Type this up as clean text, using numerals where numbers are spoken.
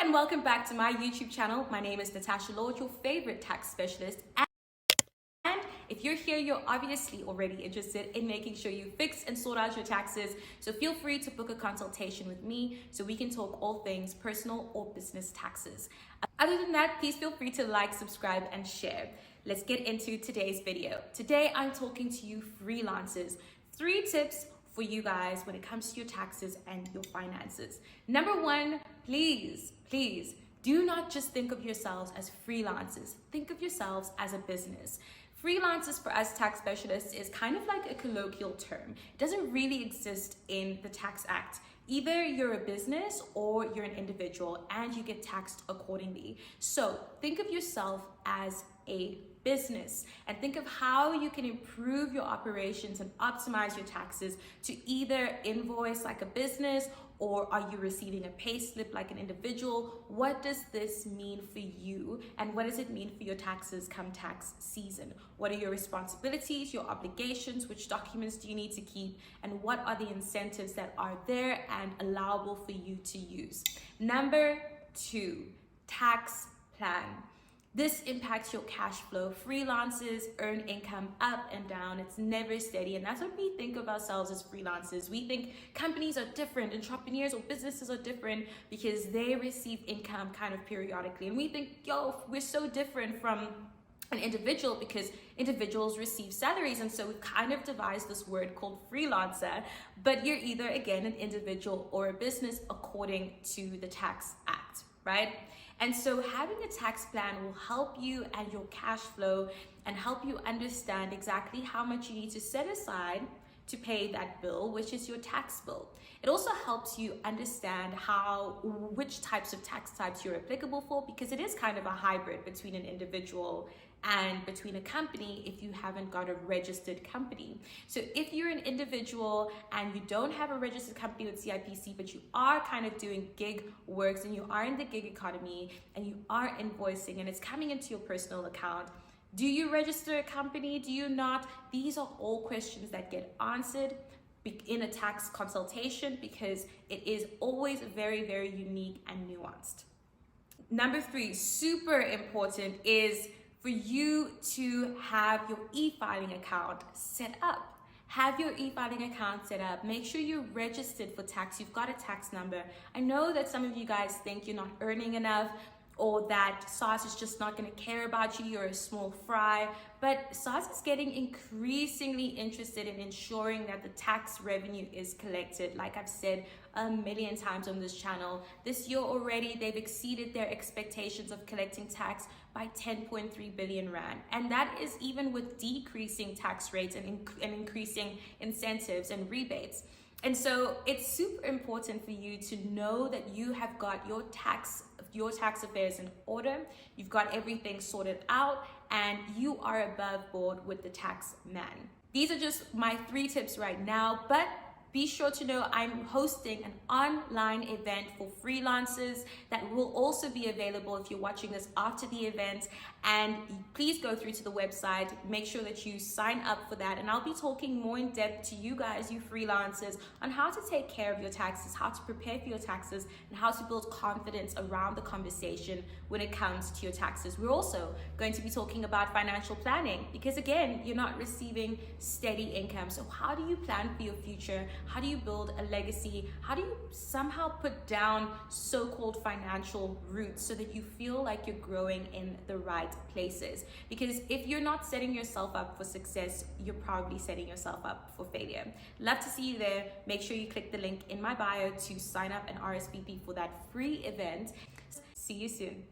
and welcome back to my YouTube channel. My name is Natasha Lord, your favorite tax specialist. And if you're here, you're obviously already interested in making sure you fix and sort out your taxes. So feel free to book a consultation with me so we can talk all things personal or business taxes. Other than that, please feel free to like, subscribe, and share. Let's get into today's video. Today, I'm talking to you freelancers. 3 tips for you guys when it comes to your taxes and your finances. Number 1, please do not just think of yourselves as freelancers. Think of yourselves as a business. Freelancers for us tax specialists is kind of like a colloquial term. It doesn't really exist in the Tax Act. Either you're a business or you're an individual and you get taxed accordingly. So think of yourself as a business and think of how you can improve your operations and optimize your taxes to either invoice like a business, or are you receiving a pay slip like an individual? What does this mean for you? And what does it mean for your taxes come tax season? What are your responsibilities, your obligations? Which documents do you need to keep? And what are the incentives that are there and allowable for you to use? Number 2, tax plan. This impacts your cash flow. Freelancers earn income up and down. It's never steady. And that's what we think of ourselves as freelancers. We think companies are different, entrepreneurs or businesses are different because they receive income kind of periodically. And we think, we're so different from an individual because individuals receive salaries. And so we've kind of devised this word called freelancer, but you're either, again, an individual or a business according to the Tax Act, right? And so having a tax plan will help you and your cash flow and help you understand exactly how much you need to set aside to pay that bill, which is your tax bill. It also helps you understand which types of tax types you're applicable for, because it is kind of a hybrid between an individual and between a company if you haven't got a registered company. So if you're an individual and you don't have a registered company with CIPC, but you are kind of doing gig works and you are in the gig economy and you are invoicing and it's coming into your personal account, do you register a company? Do you not? These are all questions that get answered in a tax consultation because it is always very, very unique and nuanced. Number 3, super important, is for you to have your e-filing account set up. Have your e-filing account set up. Make sure you're registered for tax. You've got a tax number. I know that some of you guys think you're not earning enough, or that SARS is just not going to care about you, you're a small fry. But SARS is getting increasingly interested in ensuring that the tax revenue is collected. Like I've said a million times on this channel, this year already they've exceeded their expectations of collecting tax by 10.3 billion rand. And that is even with decreasing tax rates and increasing incentives and rebates. And so it's super important for you to know that you have got your tax affairs in order, you've got everything sorted out, and you are above board with the tax man. These are just my 3 tips right now, but be sure to know I'm hosting an online event for freelancers that will also be available if you're watching this after the event. And please go through to the website, make sure that you sign up for that. And I'll be talking more in depth to you guys, you freelancers, on how to take care of your taxes, how to prepare for your taxes, and how to build confidence around the conversation when it comes to your taxes. We're also going to be talking about financial planning because, again, you're not receiving steady income. So how do you plan for your future? How do you build a legacy? How do you somehow put down so-called financial roots so that you feel like you're growing in the right places? Because if you're not setting yourself up for success, you're probably setting yourself up for failure. Love to see you there. Make sure you click the link in my bio to sign up and RSVP for that free event. See you soon.